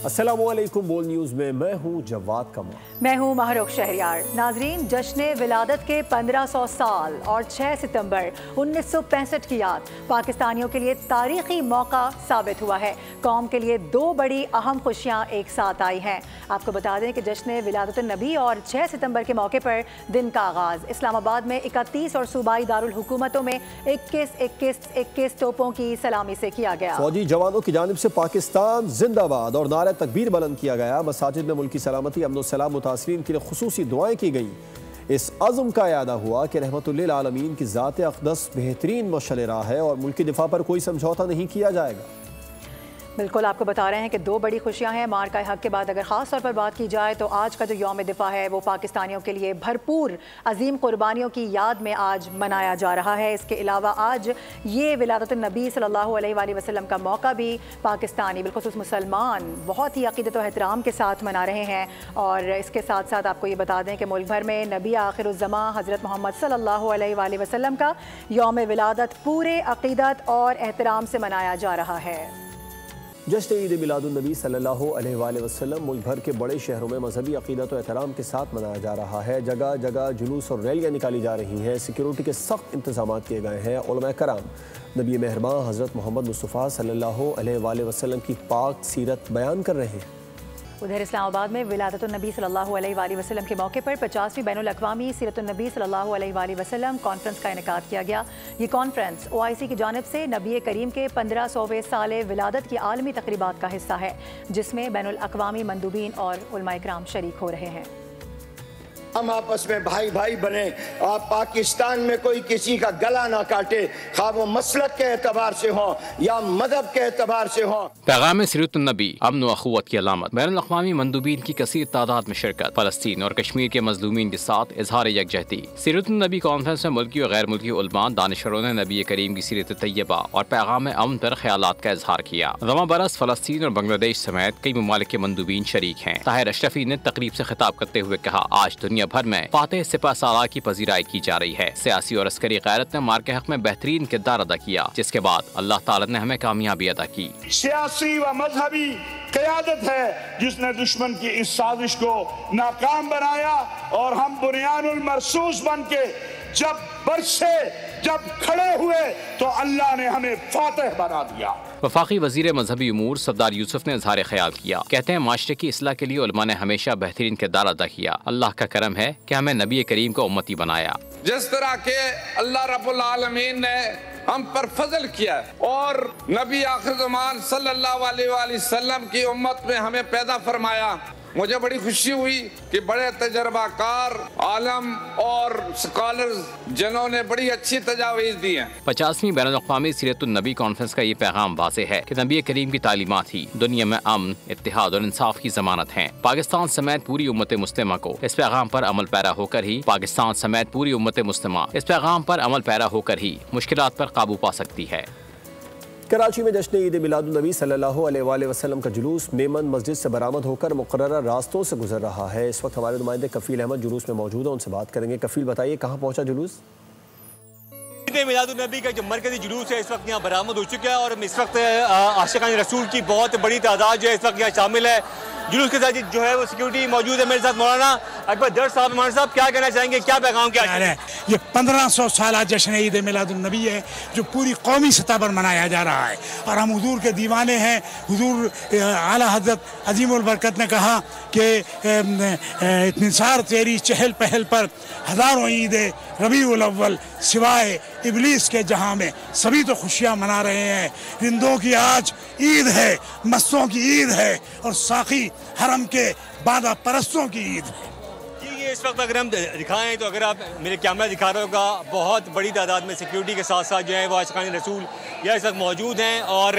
अस्सलामुअलैकुम। बोल न्यूज़ में मैं हूँ जवाद कमर। मैं हूँ महरुख शहरियार। नाजरीन, जश्न विलादत के 1500 साल और 6 सितंबर 1965 की याद पाकिस्तानियों के लिए तारीखी मौका साबित हुआ है। कौम के लिए दो बड़ी अहम खुशियाँ एक साथ आई हैं। आपको बता दें कि जश्न विलादत नबी और 6 सितंबर के मौके पर दिन का आगाज़ इस्लामाबाद में 31 और सूबाई दारुल हुकूमतों में 21 तोपों की सलामी से किया गया। फौजी जवानों की जानिब से पाकिस्तान जिंदाबाद और नारे तकबीर बुलंद किया गया। मसाजिद में मुल्की सलामती अमन और सलाम मुतासरीन के लिए खुसूसी दुआएं की गई। इस अज़्म का यादा हुआ कि रहमतुल्लिल आलमीन की ज़ात अक़दस बेहतरीन मशअल राह है और मुल्की दिफा पर कोई समझौता नहीं किया जाएगा। बिल्कुल, आपको बता रहे हैं कि दो बड़ी खुशियां हैं मार्का हक के बाद। अगर ख़ास तौर पर बात की जाए तो आज का जो यौम दिफा है वो पाकिस्तानियों के लिए भरपूर अजीम कुर्बानियों की याद में आज मनाया जा रहा है। इसके अलावा आज ये विलादत नबी सल्लल्लाहु अलैहि वसल्लम का मौका भी पाकिस्तानी बिलखुसूस मुसलमान बहुत ही अक़ीदत और एहतराम के साथ मना रहे हैं। और इसके साथ साथ आपको ये बता दें कि मुल्क भर में नबी आखिरुज़्ज़मा हज़रत मोहम्मद सल्लल्लाहु अलैहि वसल्लम का यौम विलादत पूरे अक़ीदत और एहतराम से मनाया जा रहा है। जश्न ईद मिलादुन नबी सल्लल्लाहु अलैहि वसल्लम मुल्क भर के बड़े शहरों में मजहबी अक़ीदत और एहतराम के साथ मनाया जा रहा है। जगह जगह जुलूस और रैलियाँ निकाली जा रही हैं। सिक्योरिटी के सख्त इंतजाम किए गए हैं। उलमा कराम नबी मेहरबान हज़रत मोहम्मद मुस्तफ़ा सल्लल्लाहु अलैहि वसल्लम की पाक सीरत बयान कर रहे हैं। उधर इस्लामाबाद में विलादत नबी सल्लल्लाहु अलैहि वसल्लम के मौके पर 50वीं बैनुल अक़वामी सीरत नबी सल्लल्लाहु अलैहि वसल्लम कॉन्फ्रेंस का इनेकाद किया गया। ये कॉन्फ्रेंस OIC की जानिब से नबी करीम के 1500वें साल विलादत की आलमी तक़रीबात का हिस्सा है, जिसमें बैनुल अक़वामी मंदूबीन और उलमा इकराम शरीक हो रहे हैं। हम आपस में भाई भाई बने और पाकिस्तान में कोई किसी का गला ना काटे, खा वो मसलक के एतबार से हो या मजहब के एतबार से हो। पैगाम सीरत नबी अमन व अख़ुवत की अलामत। बैनुल अक़वामी मंदूबीन की कसीर तादाद में शिरकत। फ़लस्तीन और कश्मीर के मज़लूमीन के साथ इजहार यकजहती। सीरत नबी कॉन्फ्रेंस में मुल्की और गैर मुल्की उलमा दानिशवरों ने नबी करीम की सीरत तैयबा और पैगाम अमन पर ख्यालात का इजहार किया। रवां बरस फ़लस्तीन और बांग्लादेश समेत कई ममालिक के मंदूबीन शरीक हैं। ताहिर अशरफी ने तकरीब से खिताब करते हुए कहा, आज दुनिया भर में फातेह सिपह सालार की पजीराई की जा रही है। सियासी और अस्करी क़यादत ने मार्के हक में बेहतरीन किरदार अदा किया, जिसके बाद अल्लाह ताला ने हमें कामयाबी अदा की। सियासी व मजहबी क़यादत है जिसने दुश्मन की इस साजिश को नाकाम बनाया और हम बुनियानुल मरसूस बन के जब खड़े हुए तो अल्लाह ने हमें फातेह बना दिया। वफाकी वजीर मजहबी उमूर सरदार यूसुफ ने इजहार ख्याल किया। कहते हैं, माशरे की इस्लाह के लिए उलमा ने हमेशा बेहतरीन किरदार अदा किया। अल्लाह का करम है कि हमें नबी करीम को उम्मती बनाया। जिस तरह के अल्लाह रब्बुल आलमीन ने हम पर फजल किया और नबी आखिर ज़मान सल्लल्लाहु अलैहि वसल्लम की उम्मत में हमें पैदा फरमाया, मुझे बड़ी खुशी हुई कि बड़े तजर्बाकार आलम और स्कॉलर्स जिन्होंने बड़ी अच्छी तजावीज़ दी हैं। 50वीं बैनुल अक़वामी सीरत नबी कॉन्फ्रेंस का ये पैगाम वाज़ेह है कि नबी करीम की तालीमात ही दुनिया में अमन, इत्तिहाद और इंसाफ की ज़मानत हैं। पाकिस्तान समेत पूरी उम्मत मुस्लिमा को इस पैगाम पर अमल पैरा होकर ही मुश्किलात पर काबू पा सकती है। कराची में जश्न ईद मिलादुन नबी सल्लल्लाहु अलैहि वसल्लम का जुलूस मेमन मस्जिद से बरामद होकर मुकर्ररा रास्तों से गुजर रहा है। इस वक्त हमारे नुमाइंदे कफील अहमद जुलूस में मौजूद है, उनसे बात करेंगे। कफील, बताइए कहाँ पहुँचा जुलूस? ईद मिलादुन नबी का जो मरकजी जुलूस है इस वक्त यहाँ बरामद हो चुका है और इस वक्त आशिकान रसूल की बहुत बड़ी तादाद जो है इस वक्त यहाँ शामिल है। जुलूस के साथ जो है वो सिक्योरिटी मौजूद है। मेरे साथ मौलाना अकबर दर साहब। मौलाना साहब, क्या कहना चाहेंगे, क्या पैगाम क्या है? ये 1500 साल जश्न ईद मिलादुन नबी है जो पूरी कौमी सतह पर मनाया जा रहा है और हम हुजूर के दीवाने हैं। हुजूर आला हज़रत अजीमुल बरकत ने कहा कि निसार तेरी चहल पहल पर हज़ारों ईदें रबीउल अव्वल सिवाय इबलीस के जहां में सभी तो खुशियां मना रहे हैं। रिंदों की आज ईद है, मस्तों की ईद है और साकी हरम के बादा परस्तों की ईद है। ये इस वक्त अगर हम दिखाएं तो अगर आप मेरे कैमरा दिखा रहे होगा, बहुत बड़ी तादाद में सिक्योरिटी के साथ साथ जो है वो आशिकान रसूल यह इस वक्त मौजूद हैं और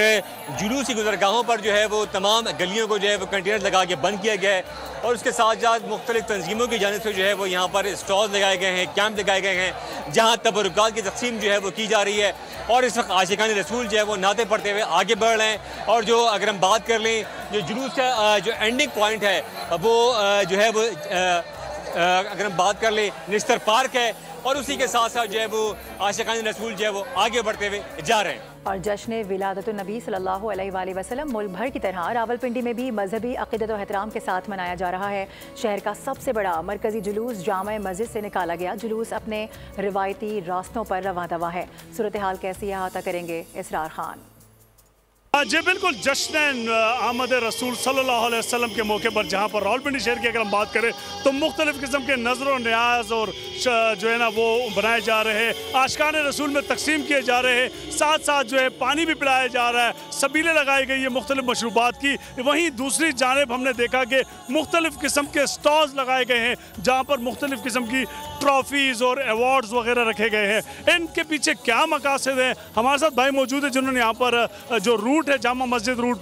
जुलूस की गुज़रगाहों पर जो है वो तमाम गलियों को जो है वो कंटेनर लगा के बंद किया गया है और उसके साथ साथ मुख्तलिफ तंजीमों की जानिब से जो है वो यहाँ पर स्टॉल लगाए गए हैं, कैंप लगाए गए हैं जहाँ तबरुकात की तकसीम जो है वो की जा रही है। और इस वक्त आशिकान रसूल जो है वो नाते पढ़ते हुए आगे बढ़ रहे हैं। और जो अगर हम बात कर लें जो जुलूस का जो एंडिंग पॉइंट है वो जो है वो अगर हम बात कर लें निस्तर पार्क है और उसी के साथ साथ जो है वो आशिकान रसूल जो है वो आगे बढ़ते हुए जा रहे हैं। और जश्न विलादतुन्नबी सल्लल्लाहु अलैहि वसल्लम मुल्क भर की तरह रावलपिंडी में भी मजहबी अक़ीदत और एहतराम के साथ मनाया जा रहा है। शहर का सबसे बड़ा मरकजी जुलूस जामा मस्जिद से निकाला गया। जुलूस अपने रिवायती रास्तों पर रवां दवा है। सूरत हाल कैसी है अहाता करेंगे इसरार खान। जी बिल्कुल, जश्न आमद रसूल सल्लल्लाहु अलैहि वसल्लम के मौके पर जहाँ पर रावलपिंडी शहर की अगर हम बात करें तो मुख्तलिफ़ किस्म के नज़र व न्याज और जो है ना वो बनाए जा रहे हैं, आशिकाने रसूल में तकसीम किए जा रहे हैं, साथ साथ जो है पानी भी पिलाया जा रहा है, सबीलें लगाई गई है मुख्तलिफ़ मशरूबात की। वहीं दूसरी जानिब हमने देखा कि मुख्तलिफ़ किस्म के स्टॉल्स लगाए गए हैं जहाँ पर मुख्तलिफ़ किस्म की ट्रॉफीज़ और अवार्ड्स वगैरह रखे गए हैं। इनके पीछे क्या मकासद हैं, हमारे साथ भाई मौजूद है जिन्होंने यहाँ पर जो रूट है जामा मस्जिद रोड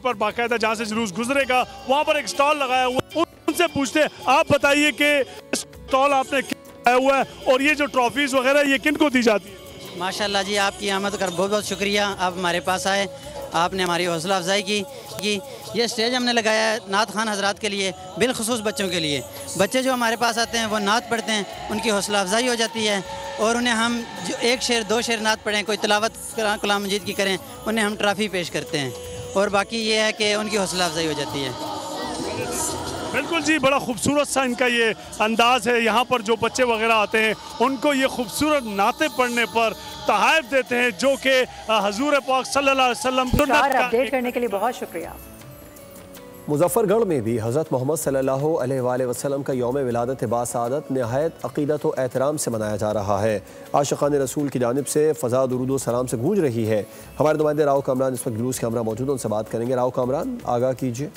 पर बाकायदा जहाँ से जुलूस गुजरेगा वहाँ पर एक स्टॉल लगाया हुआ, उनसे पूछते हैं आप बताइए कि स्टॉल आपने क्या लगाया हुआ है और ये जो ट्रॉफीज वगैरह ये किन को दी जाती है? माशाल्लाह जी, आपकी आमद कर बहुत बहुत शुक्रिया। आप हमारे पास आए, आपने हमारी हौसला अफजाई की। ये स्टेज हमने लगाया है नात खान हजरात के लिए, बिलखुसूस बच्चों के लिए। बच्चे जो हमारे पास आते हैं वो नात पढ़ते हैं, उनकी हौसला अफजाई हो जाती है और उन्हें हम जो एक शेर दो शेर नात पढ़ें, कोई तिलावत कलाम मजीद की करें, उन्हें हम ट्रॉफ़ी पेश करते हैं और बाकी ये है कि उनकी हौसला अफजाई हो जाती है। बिल्कुल जी, बड़ा खूबसूरत सा इनका ये अंदाज़ है। यहाँ पर जो बच्चे वगैरह आते हैं उनको ये खूबसूरत नाते पढ़ने पर तहाइफ देते हैं जो कि हजूर पाक सल्लल्लाहु अलैहि वसल्लम अपडेट करने के लिए बहुत शुक्रिया। मुजफ्फरगढ़ में भी हज़रत मोहम्मद सल्लल्लाहु अलैहि वसल्लम का यौम विलादत बासआदत नहायत अक़ीदत व एहतराम से मनाया जा रहा है। आशिक़ान रसूल की जानिब से फ़ज़ा दुरूद व सलाम से गूंज रही है। हमारे नुमाइंदे राव कामरान इस वक्त जुलूस के हमरा मौजूद, उनसे बात करेंगे। राव कामरान, आगाह कीजिए।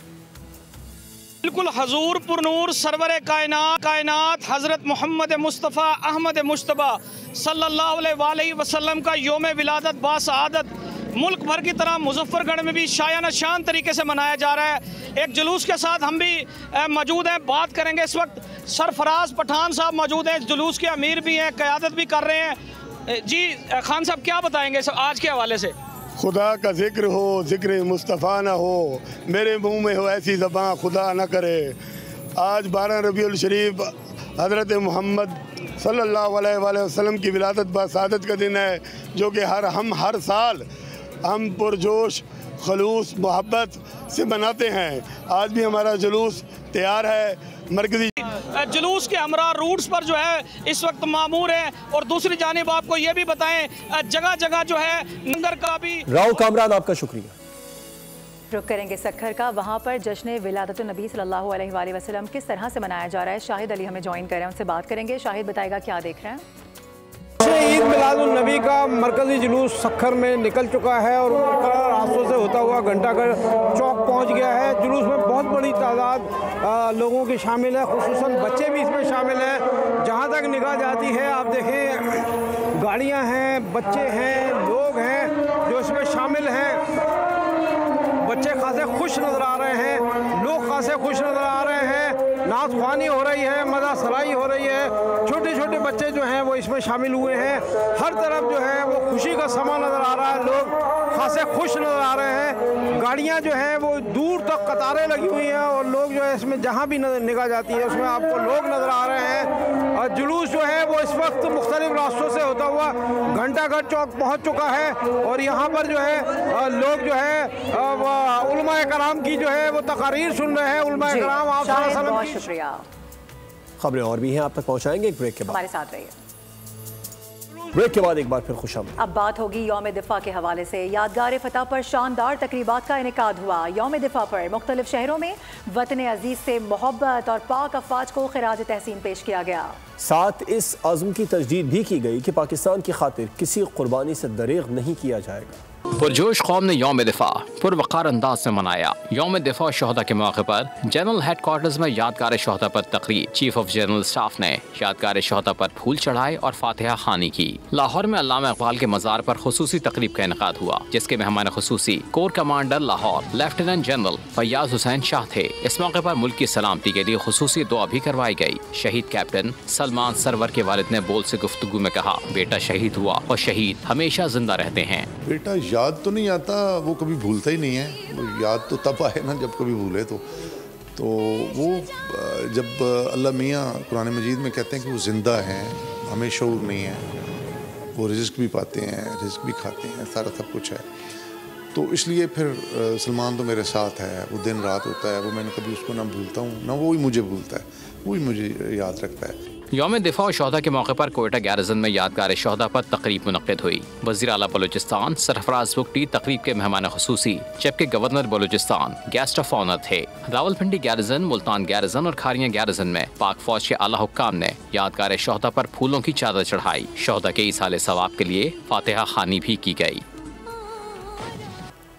बिल्कुल, हजूर पुरनूर सरवर कायनात हज़रत मोहम्मद मुस्तफ़ा अहमद मुश्तबा सल्लल्लाहु अलैहि वसल्लम का यौम विलादत बासआदत मुल्क भर की तरह मुजफ्फरगढ़ में भी शायाना शान तरीके से मनाया जा रहा है। एक जुलूस के साथ हम भी मौजूद हैं, बात करेंगे। इस वक्त सरफराज पठान साहब मौजूद हैं, जुलूस के अमीर भी हैं, क़यादत भी कर रहे हैं। जी खान साहब, क्या बताएंगे आज के हवाले से? खुदा का जिक्र हो, जिक्र मुस्तफ़ा ना हो, मेरे मुंह में हो ऐसी ज़बान खुदा ना करे। आज 12 रबीउल शरीफ हज़रत मोहम्मद सल्लल्लाहु अलैहि वसल्लम की विलादत बासआदत का दिन है, जो कि हर साल हम पुरजोश खलूस मोहब्बत से मनाते हैं। आज भी हमारा जुलूस तैयार है। मरकजी जुलूस के हमरा रूट्स पर जो है इस वक्त मामूर है और दूसरी जानिब आपको ये भी बताएं जगह जगह जो है लंगर का भी। राव कामरान, आपका शुक्रिया। रुक करेंगे सक्खर का, वहाँ पर जश्न विलादतुन्नबी सल्लल्लाहु अलैहि वसल्लम किस तरह से मनाया जा रहा है। शाहिद अली हमें ज्वाइन कर रहे हैं, उनसे बात करेंगे। शाहिद, बताएगा क्या देख रहे हैं? ईद मिलादुन्नबी का मरकजी जुलूस सक्खर में निकल चुका है और मुकर्रर रास्तों से होता हुआ घंटाघर चौक पहुंच गया है। जुलूस में बहुत बड़ी तादाद लोगों की शामिल है, खुसूसन बच्चे भी इसमें शामिल हैं। जहां तक निगाह जाती है आप देखें, गाड़ियां हैं, बच्चे हैं, लोग हैं जो इसमें शामिल हैं। बच्चे खासे खुश नज़र आ रहे हैं, लोग खासे खुश नज़र आ रहे हैं। नात ख्वानी हो रही है, मज़ा सराई हो रही है। छोटे छोटे बच्चे जो हैं वो इसमें शामिल हुए हैं। हर तरफ जो है वो खुशी का समा नज़र आ रहा है, लोग खासे खुश नज़र आ रहे हैं। गाड़ियां जो हैं वो दूर तक कतारें लगी हुई हैं और लोग जो है इसमें जहां भी निगाह जाती है उसमें आपको लोग नज़र आ रहे हैं। और जुलूस जो है वो इस वक्त मुख्तलिफ रास्तों से होता हुआ घंटाघर चौक पहुँच चुका है और यहाँ पर जो है लोग जो है उलमा कराम की जो है वो तकारीर सुन रहे हैं। उलमा कराम आप शुक्रिया। खबरें और भी हैं, आप तक पहुंचाएंगे एक ब्रेक के बाद। हमारे साथ रहिए। ब्रेक के बाद एक बार फिर खुशामदीद। अब बात होगी यौम दिफा के हवाले से। यादगार फतह पर शानदार तकरीबात का इनेकाद हुआ। यौम दिफा पर मुख्तलिफ शहरों में वतन अजीज से मोहब्बत और पाक अफवाज को खिराज तहसीन पेश किया गया। साथ इस अज़्म की तजदीद भी की गई कि पाकिस्तान की खातिर किसी कुर्बानी से दरेग नहीं किया जाएगा। पुरजोश कौम ने यौम दिफा पुरवकार अंदाज से मनाया। यौम दिफा शोहदा के मौके पर जनरल हेड क्वार्टर्स में यादगार शोहदा पर तकरीब। चीफ ऑफ जनरल स्टाफ ने यादगार शोहदा पर फूल चढ़ाए और फातिहा खानी की। लाहौर में अल्लामा इकबाल के मज़ार पर खुसूसी तकरीब का इनेकाद हुआ, जिसके मेहमान खुसूसी corps commander Lahore lieutenant general Faiyaz Hussain Shah थे। इस मौके पर मुल्क की सलामती के लिए खुसूसी दुआ भी करवाई गई। शहीद कैप्टन सलमान सरवर के वालिद ने बोल से गुफ्तगू में कहा, बेटा शहीद हुआ और शहीद हमेशा जिंदा रहते हैं। बेटा याद तो नहीं आता, वो कभी भूलता ही नहीं है। याद तो तब आए ना जब कभी भूले तो वो जब अल्लाह मियाँ कुरान मजीद में कहते हैं कि वो ज़िंदा हैं, हमें शऊर नहीं है, वो रिस्क भी पाते हैं, रिस्क भी खाते हैं, सारा सब कुछ है। तो इसलिए फिर सलमान तो मेरे साथ है, वो दिन रात होता है, वो मैंने कभी उसको ना भूलता हूँ ना वो ही मुझे भूलता है, वो ही मुझे याद रखता है। यौम दिफा और शोहदा के मौके पर कोयटा गैरजन में यादगार शोहदा पर तकरीब मुनक्किद हुई। वज़ीर आला बलूचिस्तान सरफराज बुगटी तकरीब के मेहमान खुसूसी, जबकि governor Balochistan guest of honour थे। रावलपिंडी गैरजन, मुल्तान गैरजन और खारियां गैरजन में पाक फौज के आला हुक्काम ने यादगार शोहदा पर फूलों की चादर चढ़ाई। शोहदा के इसाले सवाब के लिए फातिहा खानी भी की गई।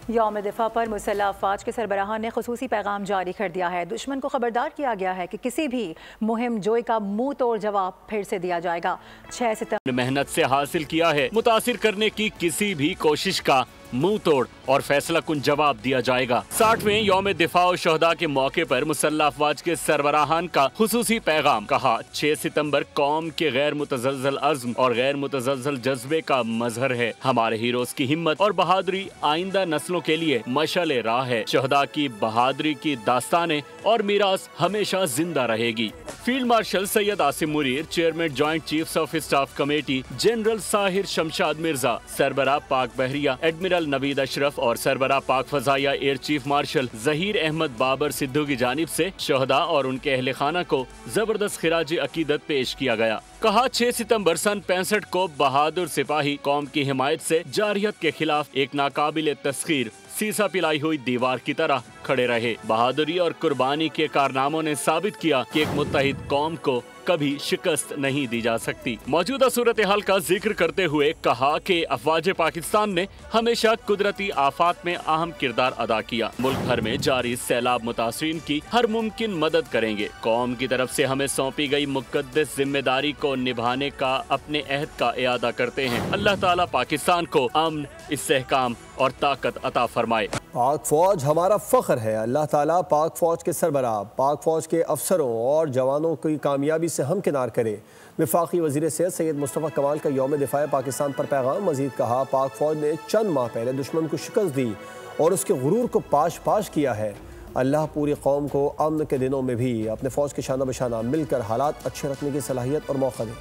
यौम दिफा पर मुसल्लह अफवाज के सरबराहान ने खुसूसी पैगाम जारी कर दिया है। दुश्मन को खबरदार किया गया है कि किसी भी मुहिम जोई का मुंह तोड़ जवाब फिर से दिया जाएगा। 6 सितंबर मेहनत से हासिल किया है, मुतासिर करने की किसी भी कोशिश का मुंह तोड़ और फैसला कुन जवाब दिया जाएगा। 60वें यौम दिफा और शोहदा के मौके पर मुसल्लह अफवाज के सरबराहान का खुसूसी पैगाम। कहा 6 सितंबर कौम के गैर मुतज़लज़ल अज़्म और गैर मुतज़लज़ल जज्बे का मजहर है। हमारे हीरोज की हिम्मत और बहादुरी आइंदा नस्लों के लिए मशाल राह है। शोहदा की बहादुरी की दास्तानें और मीरास हमेशा जिंदा रहेगी। Field marshal Syed Asim Munir, chairman joint chiefs of staff committee general Sahir Shamshad Mirza, सरबराह पाक बहरिया एडमिरल नवीद अशरफ और सरबराह पाक फजाइया air chief marshal Zaheer Ahmed Babar Sidhu की जानिब से शोहदा और उनके अहले खाना को जबरदस्त खिराज अकीदत पेश किया गया। कहा 6 सितंबर सन 65 को बहादुर सिपाही कौम की हिमायत से जारियत के खिलाफ एक नाकाबिल तस्खीर सीसा पिलाई हुई दीवार की तरह खड़े रहे। बहादुरी और कुर्बानी के कारनामों ने साबित किया कि एक मुत्तहिद कौम को कभी शिकस्त नहीं दी जा सकती। मौजूदा सूरत हाल का जिक्र करते हुए कहा कि अफवाज पाकिस्तान ने हमेशा कुदरती आफात में अहम किरदार अदा किया। मुल्क भर में जारी सैलाब मुतासरीन की हर मुमकिन मदद करेंगे। कौम की तरफ से हमें सौंपी गई मुकद्दस जिम्मेदारी को निभाने का अपने अहद का इयादा करते हैं। अल्लाह ताला पाकिस्तान को अमन, इस्तेहकाम और ताकत अता फरमाए। पाक फौज हमारा फ़ख्र है। अल्लाह ताला पाक फौज के सरबराह, पाक फौज के अफसरों और जवानों की कामयाबी से हमकिनार करे। वफाकी वज़ीर सेहत सैयद मुस्तफ़ा कमाल का यौम दिफा पाकिस्तान पर पैगाम। मज़ीद कहा पाक फौज ने चंद माह पहले दुश्मन को शिकस्त दी और उसके गुरूर को पाश पाश किया है। अल्लाह पूरी कौम को अमन के दिनों में भी अपने फ़ौज के शाना बशाना मिलकर हालात अच्छे रखने की सलाहियत और मौका दे।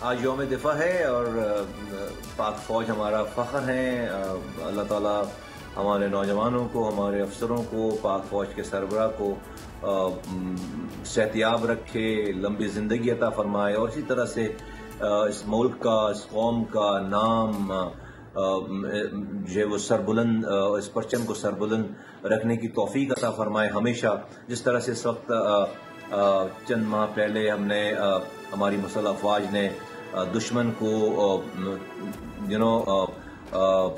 आज यौम दिफा है और पाक फ़ौज हमारा फ़ख्र है। अल्लाह ताला हमारे नौजवानों को, हमारे अफसरों को, पाक फ़ौज के सरबराह को सेहतियाब रखे, लंबी ज़िंदगी अता फरमाए और इसी तरह से इस मुल्क का, इस कौम का नाम जो है वो सरबुलंद, इस परचम को सरबुलंद रखने की तौफीक अता फरमाए हमेशा। जिस तरह से इस वक्त चंद माह पहले हमने हमारी मुसल्लह अफवाज ने दुश्मन को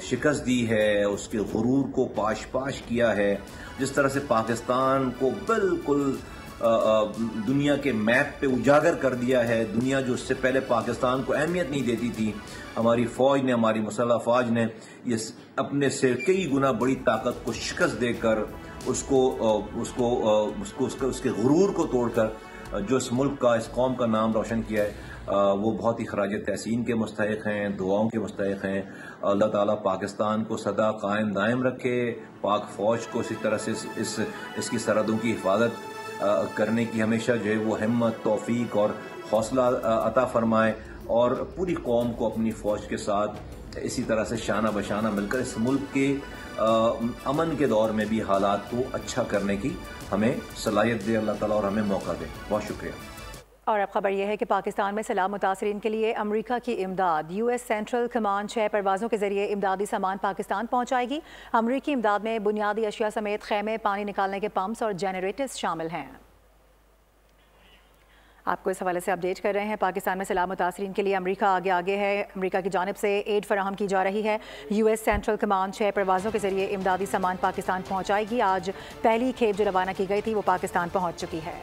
शिकस्त दी है, उसके गुरूर को पाश पाश किया है। जिस तरह से पाकिस्तान को बिल्कुल दुनिया के मैप पे उजागर कर दिया है। दुनिया जो उससे पहले पाकिस्तान को अहमियत नहीं देती थी, हमारी फ़ौज ने, हमारी मुसल्लह अफवाज ने ये अपने से कई गुना बड़ी ताकत को शिकस्त देकर उसके गुरूर को तोड़कर जो इस मुल्क का, इस कौम का नाम रोशन किया है, वो बहुत ही खराज तहसीन के मुस्तहिक हैं, दुआओं के मुस्तहिक हैं। अल्लाह ताला पाकिस्तान को सदा कायम दायम रखे, पाक फ़ौज को इसी तरह से इसकी सरहदों की हिफाजत करने की हमेशा जो है वो हिम्मत, तौफीक और हौसला अता फरमाए और पूरी कौम को अपनी फ़ौज के साथ इसी तरह से शाना बशाना मिलकर इस मुल्क के अमन के दौर में भी हालात को अच्छा करने की हमें सलाहियत दे अल्लाह ताला और हमें मौका दे। बहुत शुक्रिया। और अब खबर यह है कि पाकिस्तान में सैलाब मुतासरीन के लिए अमेरिका की इमदाद। यूएस सेंट्रल कमांड 6 परवाज़ों के जरिए इमदादी सामान पाकिस्तान पहुँचाएगी। अमेरिकी इमदाद में बुनियादी अशिया समेत खैमे, पानी निकालने के पंप्स और जनरेटर्स शामिल हैं। आपको इस हवाले से अपडेट कर रहे हैं। पाकिस्तान में सैलाब मुतासरीन के लिए अमेरिका आगे है। अमेरिका की जानिब से एड फराहम की जा रही है। यूएस सेंट्रल कमांड 6 परवाज़ों के जरिए इमदादी सामान पाकिस्तान पहुँचाएगी। आज पहली खेप जो रवाना की गई थी वो पाकिस्तान पहुँच चुकी है।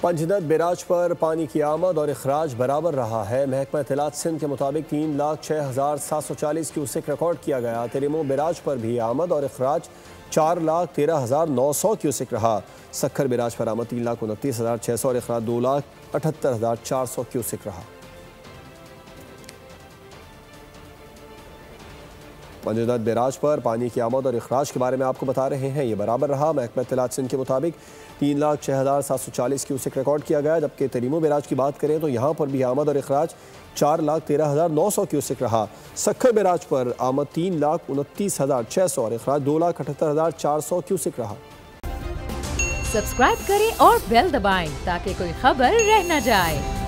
पंजनद बैराज पर पानी की आमद और अखराज बराबर रहा है। महकमा इत्तलात सिंध के मुताबिक 3,06,740 क्यूसेक रिकॉर्ड किया गया। तेरेमो बैराज पर भी आमद और अखराज 4,13,900 क्यूसेक रहा। सक्खर बैराज पर आमद 3,29,600 और अखराज 2,78,400 क्यूसेक रहा। मंजूदात बैराज पर पानी की आमद और अखराज के बारे में आपको बता रहे हैं। ये बराबर रहा। महकमा इत्तलात सिंध के मुताबिक 3,06,740 क्यूसेक रिकॉर्ड किया गया, जबकि तरीमो बैराज की बात करें तो यहाँ पर भी आमद और अखराज 4,13,900 क्यूसेक रहा। सक्खर बैराज पर आमद 3,29,600 और अखराज 2,78,400 क्यूसेक रहा। सब्सक्राइब करें और बेल दबाएं ताकि कोई खबर रह न जाए।